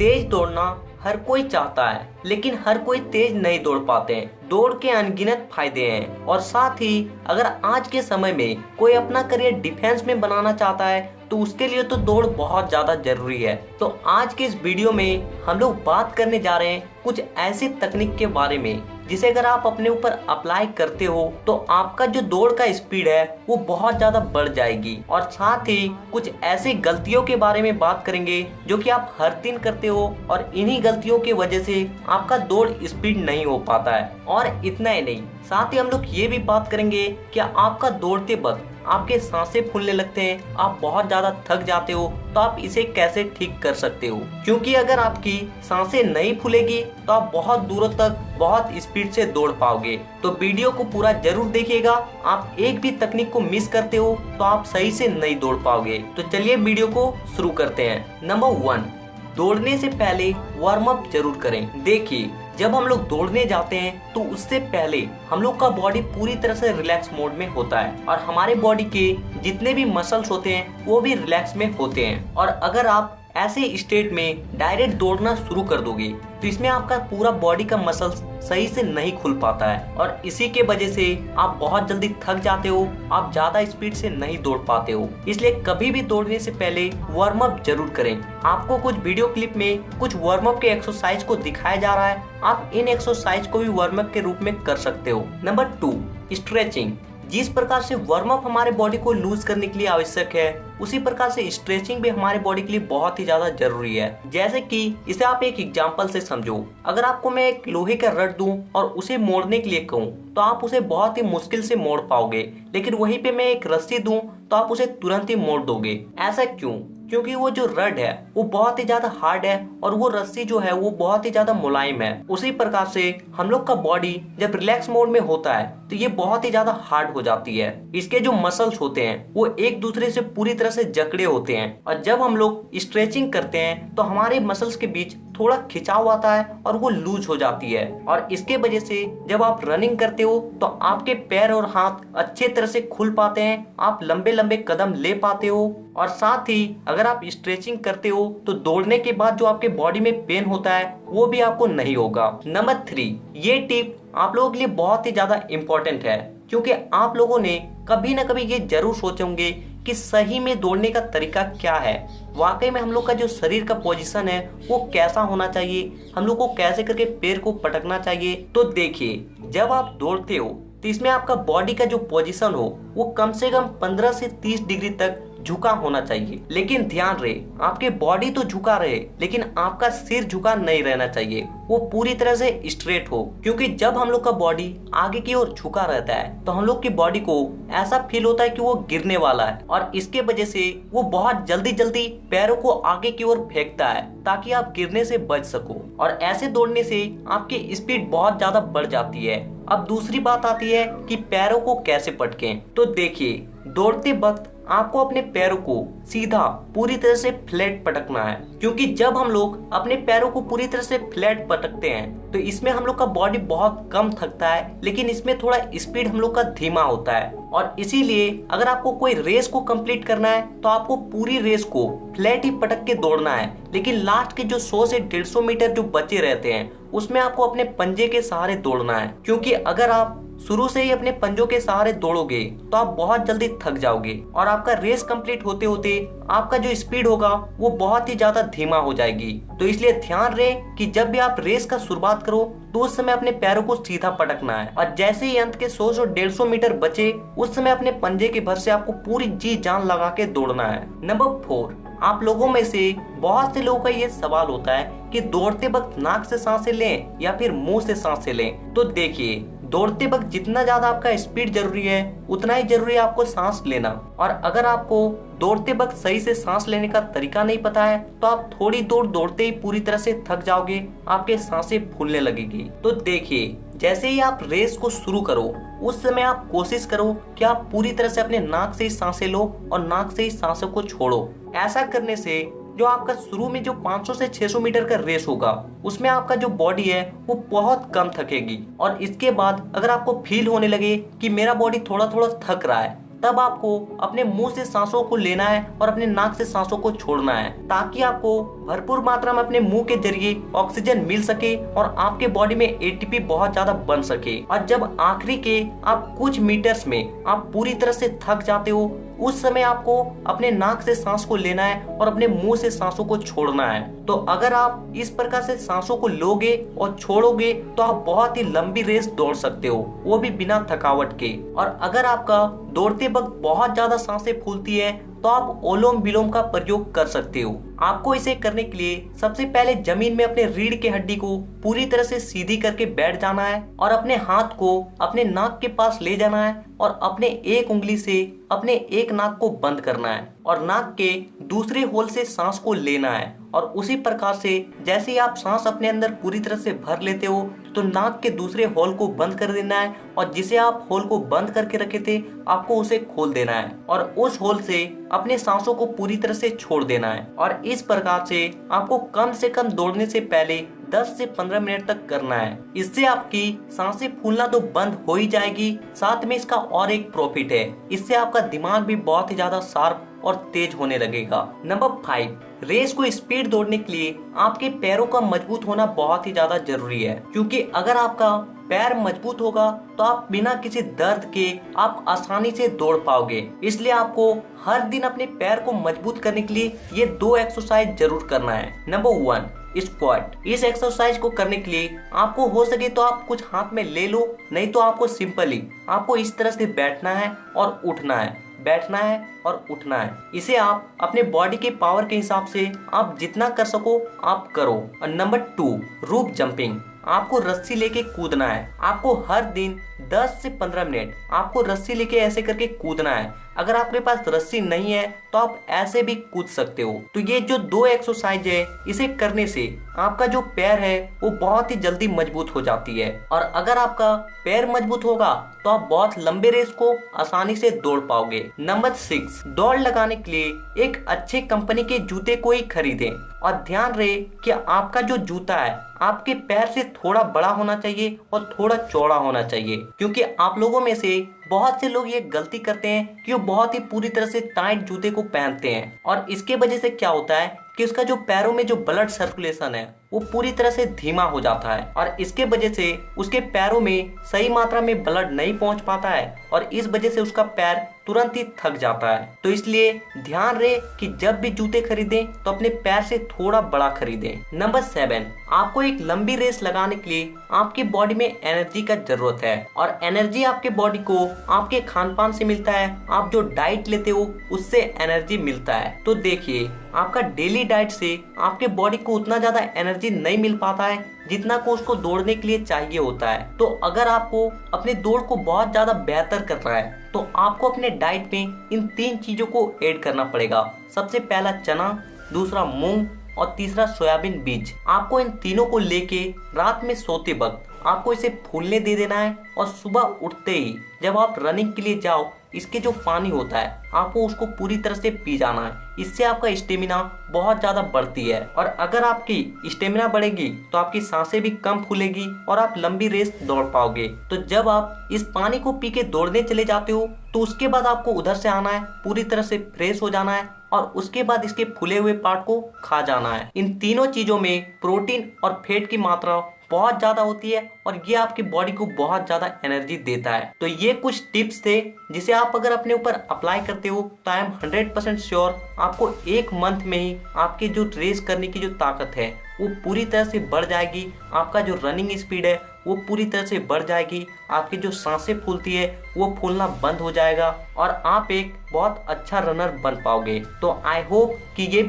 तेज दौड़ना हर कोई चाहता है, लेकिन हर कोई तेज नहीं दौड़ पाते हैं। दौड़ के अनगिनत फायदे हैं और साथ ही अगर आज के समय में कोई अपना करियर डिफेंस में बनाना चाहता है तो उसके लिए तो दौड़ बहुत ज्यादा जरूरी है। तो आज के इस वीडियो में हम लोग बात करने जा रहे हैं कुछ ऐसी तकनीक के बारे में जिसे अगर आप अपने ऊपर अप्लाई करते हो तो आपका जो दौड़ का स्पीड है वो बहुत ज्यादा बढ़ जाएगी। और साथ ही कुछ ऐसी गलतियों के बारे में बात करेंगे जो कि आप हर दिन करते हो और इन्हीं गलतियों की वजह से आपका दौड़ स्पीड नहीं हो पाता है। और इतना ही नहीं, साथ ही हम लोग ये भी बात करेंगे कि आपका दौड़ते वक्त आपके सांसें फूलने लगते हैं, आप बहुत ज्यादा थक जाते हो, तो आप इसे कैसे ठीक कर सकते हो। क्योंकि अगर आपकी सांसें नहीं फूलेगी तो आप बहुत दूरों तक बहुत स्पीड से दौड़ पाओगे। तो वीडियो को पूरा जरूर देखिएगा। आप एक भी तकनीक को मिस करते हो तो आप सही से नहीं दौड़ पाओगे। तो चलिए वीडियो को शुरू करते हैं। नंबर 1, दौड़ने से पहले वार्म अप जरूर करें। देखिए, जब हम लोग दौड़ने जाते हैं तो उससे पहले हम लोग का बॉडी पूरी तरह से रिलैक्स मोड में होता है और हमारे बॉडी के जितने भी मसल्स होते हैं वो भी रिलैक्स में होते हैं। और अगर आप ऐसे स्टेट में डायरेक्ट दौड़ना शुरू कर दोगे तो इसमें आपका पूरा बॉडी का मसल्स सही से नहीं खुल पाता है और इसी के वजह से आप बहुत जल्दी थक जाते हो, आप ज्यादा स्पीड से नहीं दौड़ पाते हो। इसलिए कभी भी दौड़ने से पहले वार्म अप जरूर करें। आपको कुछ वीडियो क्लिप में कुछ वार्म अप के एक्सरसाइज को दिखाया जा रहा है, आप इन एक्सरसाइज को भी वार्म अप के रूप में कर सकते हो। Number 2, stretching. जिस प्रकार से वार्म अप हमारे बॉडी को लूज करने के लिए आवश्यक है, उसी प्रकार से स्ट्रेचिंग भी हमारे बॉडी के लिए बहुत ही ज्यादा जरूरी है। जैसे कि इसे आप एक एग्जांपल से समझो। अगर आपको मैं एक लोहे का रड दूं और उसे मोड़ने के लिए कहूं तो आप उसे बहुत ही मुश्किल से मोड़ पाओगे, लेकिन वहीं पे मैं एक रस्सी दूं तो आप उसे तुरंत ही मोड़ दोगे। ऐसा क्यों? क्योंकि वो जो रड है वो बहुत ही ज्यादा हार्ड है और वो रस्सी जो है वो बहुत ही ज्यादा मुलायम है। उसी प्रकार से हम लोग का बॉडी जब रिलैक्स मोड में होता है तो ये बहुत ही ज्यादा हार्ड हो जाती है। इसके जो मसल्स होते हैं वो एक दूसरे से पूरी तरह से जकड़े होते हैं और जब हम लोग स्ट्रेचिंग करते हैं तो हमारे मसल्स के बीच थोड़ा खिंचाव आता है और वो लूज हो जाती है। और इसके वजह से जब आप रनिंग करते हो तो आपके पैर और हाथ अच्छे तरह से खुल पाते हैं, आप लंबे लंबे कदम ले पाते हो। और साथ ही अगर आप स्ट्रेचिंग करते हो तो दौड़ने के बाद जो आपके बॉडी में पेन होता है वो भी आपको नहीं होगा। नंबर 3, ये टिप आप लोगों के लिए बहुत ही ज्यादा इम्पोर्टेंट है क्योंकि आप लोगों ने कभी ना कभी ये जरूर सोचे होंगे कि सही में दौड़ने का तरीका क्या है। वाकई में हम लोग का जो शरीर का पोजीशन है वो कैसा होना चाहिए, हम लोग को कैसे करके पैर को पटकना चाहिए। तो देखिए, जब आप दौड़ते हो तो इसमें आपका बॉडी का जो पोजीशन हो वो कम से कम 15 से 30 डिग्री तक झुका होना चाहिए। लेकिन ध्यान रहे, आपके बॉडी तो झुका रहे लेकिन आपका सिर झुका नहीं रहना चाहिए, वो पूरी तरह से स्ट्रेट हो। क्योंकि जब हम लोग का बॉडी आगे की ओर झुका रहता है तो हम लोग की बॉडी को ऐसा फील होता है कि वो गिरने वाला है और इसके वजह से वो बहुत जल्दी जल्दी पैरों को आगे की ओर फेंकता है ताकि आप गिरने से बच सको। और ऐसे दौड़ने से आपकी स्पीड बहुत ज्यादा बढ़ जाती है। अब दूसरी बात आती है कि पैरों को कैसे पटकें। तो देखिए, दौड़ते वक्त आपको अपने पैरों को सीधा पूरी तरह से फ्लैट पटकना है। क्योंकि जब हम लोग अपने पैरों को पूरी तरह से फ्लैट पटकते हैं तो इसमें हम लोग का बॉडी बहुत कम थकता है, लेकिन इसमें थोड़ा स्पीड हम लोग का धीमा होता है। और इसीलिए अगर आपको कोई रेस को कंप्लीट करना है तो आपको पूरी रेस को फ्लैट ही पटक के दौड़ना है। लेकिन लास्ट के जो 100 से 150 मीटर जो बचे रहते हैं उसमें आपको अपने पंजे के सहारे दौड़ना है। क्योंकि अगर आप शुरू से ही अपने पंजों के सहारे दौड़ोगे तो आप बहुत जल्दी थक जाओगे और आपका रेस कंप्लीट होते होते आपका जो स्पीड होगा वो बहुत ही ज्यादा धीमा हो जाएगी। तो इसलिए ध्यान रहे कि जब भी आप रेस का शुरुआत करो तो उस समय अपने पैरों को सीधा पटकना है और जैसे ही अंत के 100 से 150 मीटर बचे उस समय अपने पंजे के भर से आपको पूरी जी जान लगा के दौड़ना है। नंबर 4, आप लोगों में से बहुत से लोगों का ये सवाल होता है कि दौड़ते वक्त नाक से सांसें लें या फिर मुंह से सांसें लें। तो देखिए, दौड़ते वक्त जितना ज्यादा आपका स्पीड जरूरी है उतना ही जरूरी है आपको सांस लेना। और अगर आपको दौड़ते वक्त सही से सांस लेने का तरीका नहीं पता है तो आप थोड़ी दूर दौड़ते ही पूरी तरह से थक जाओगे, आपके सांसें फूलने लगेगी। तो देखिए, जैसे ही आप रेस को शुरू करो उस समय आप कोशिश करो कि आप पूरी तरह से अपने नाक से ही सांसें लो और नाक से ही सांसों को छोड़ो। ऐसा करने से जो आपका शुरू में जो 500 से 600 मीटर का रेस होगा उसमें आपका जो बॉडी है वो बहुत कम थकेगी। और इसके बाद अगर आपको फील होने लगे कि मेरा बॉडी थोड़ा थोड़ा थक रहा है तब आपको अपने मुंह से सांसों को लेना है और अपने नाक से सांसों को छोड़ना है ताकि आपको भरपूर मात्रा में अपने मुंह के जरिए ऑक्सीजन मिल सके और आपके बॉडी में एटीपी बहुत ज्यादा बन सके। और जब आखिरी के आप कुछ मीटर्स में आप पूरी तरह से थक जाते हो, उस समय आपको अपने नाक से सांस को लेना है और अपने मुंह से सांसों को छोड़ना है। तो अगर आप इस प्रकार से सांसों को लोगे और छोड़ोगे तो आप बहुत ही लंबी रेस दौड़ सकते हो, वो भी बिना थकावट के। और अगर आपका दौड़ते वक्त बहुत ज्यादा सांसें फूलती है तो आप ओलोम विलोम का प्रयोग कर सकते हो। आपको इसे करने के लिए सबसे पहले जमीन में अपने रीढ़ की हड्डी को पूरी तरह से सीधी करके बैठ जाना है और अपने हाथ को अपने नाक के पास ले जाना है और अपने एक उंगली से अपने एक नाक को बंद करना है और नाक के दूसरे होल से सांस को लेना है। और उसी प्रकार से जैसे ही आप सांस अपने अंदर पूरी तरह से भर लेते हो तो नाक के दूसरे होल को बंद कर देना है और जिसे आप होल को बंद करके रखे थे आपको उसे खोल देना है और उस होल से अपने सांसों को पूरी तरह से छोड़ देना है। और इस प्रकार से आपको कम से कम दौड़ने से पहले 10 से 15 मिनट तक करना है। इससे आपकी सांसें फूलना तो बंद हो ही जाएगी, साथ में इसका और एक प्रॉफिट है, इससे आपका दिमाग भी बहुत ही ज्यादा शार्प और तेज होने लगेगा। नंबर 5, रेस को स्पीड दौड़ने के लिए आपके पैरों का मजबूत होना बहुत ही ज्यादा जरूरी है, क्योंकि अगर आपका पैर मजबूत होगा तो आप बिना किसी दर्द के आप आसानी से दौड़ पाओगे। इसलिए आपको हर दिन अपने पैर को मजबूत करने के लिए ये 2 एक्सरसाइज जरूर करना है। Number 1, squat. इस एक्सरसाइज को करने के लिए आपको हो सके तो आप कुछ हाथ में ले लो, नहीं तो आपको सिंपली आपको इस तरह से बैठना है और उठना है, बैठना है और उठना है। इसे आप अपने बॉडी के पावर के हिसाब से आप जितना कर सको आप करो। और नंबर 2, रूप जंपिंग। आपको रस्सी लेके कूदना है। आपको हर दिन 10 से 15 मिनट आपको रस्सी लेके ऐसे करके कूदना है। अगर आपके पास रस्सी नहीं है तो आप ऐसे भी कूद सकते हो। तो ये जो 2 एक्सरसाइज है, इसे करने से आपका जो पैर है वो बहुत ही जल्दी मजबूत हो जाती है। और अगर आपका पैर मजबूत होगा तो आप बहुत लंबे रेस को आसानी से दौड़ पाओगे। नंबर 6, दौड़ लगाने के लिए एक अच्छे कंपनी के जूते को ही खरीदें। और ध्यान रहे कि आपका जो जूता है आपके पैर से थोड़ा बड़ा होना चाहिए और थोड़ा चौड़ा होना चाहिए, क्योंकि आप लोगों में से बहुत से लोग ये गलती करते हैं कि वो बहुत ही पूरी तरह से टाइट जूते को पहनते हैं और इसके वजह से क्या होता है कि उसका जो पैरों में जो ब्लड सर्कुलेशन है वो पूरी तरह से धीमा हो जाता है और इसके वजह से उसके पैरों में सही मात्रा में ब्लड नहीं पहुंच पाता है और इस वजह से उसका पैर तुरंत ही थक जाता है। तो इसलिए ध्यान रहे कि जब भी जूते खरीदें तो अपने पैर से थोड़ा बड़ा खरीदें। नंबर 7, आपको एक लंबी रेस लगाने के लिए आपकी बॉडी में एनर्जी का जरूरत है और एनर्जी आपके बॉडी को आपके खान पान से मिलता है। आप जो डाइट लेते हो उससे एनर्जी मिलता है। तो देखिए, आपका डेली डाइट से आपके बॉडी को उतना ज्यादा एनर्जी नहीं मिल पाता है जितना को उसको दौड़ने के लिए चाहिए होता है। तो अगर आपको अपने दौड़ को बहुत ज्यादा बेहतर करना है तो आपको अपने डाइट में इन 3 चीजों को ऐड करना पड़ेगा। सबसे पहला चना, दूसरा मूंग और तीसरा सोयाबीन बीज। आपको इन तीनों को लेके रात में सोते वक्त आपको इसे फूलने दे देना है और सुबह उठते ही जब आप रनिंग के लिए जाओ, इसके जो पानी होता है आपको उसको पूरी तरह से पी जाना है। इससे आपका स्टेमिना बहुत ज्यादा बढ़ती है और अगर आपकी स्टेमिना बढ़ेगी तो आपकी सांसें भी कम फूलेगी और आप लंबी रेस दौड़ पाओगे। तो जब आप इस पानी को पी के दौड़ने चले जाते हो तो उसके बाद आपको उधर से आना है, पूरी तरह से फ्रेश हो जाना है और उसके बाद इसके फूले हुए पार्ट को खा जाना है। इन तीनों चीजों में प्रोटीन और फैट की मात्रा बहुत ज्यादा होती है और ये आपकी बॉडी को बहुत ज्यादा एनर्जी देता है। तो ये कुछ टिप्स थे जिसे आप अगर अपने ऊपर अप्लाई करते हो तो आई एम 100% श्योर आपको 1 मंथ में ही आपकी जो रेस करने की जो ताकत है वो पूरी तरह से बढ़ जाएगी। आपका जो रनिंग स्पीड है वो पूरी तरह से बढ़ जाएगी। आपकी जो सांसें फूलती है वो फूलना बंद हो जाएगा और आप एक बहुत अच्छा रनर बन पाओगे। तो आई होप कि ये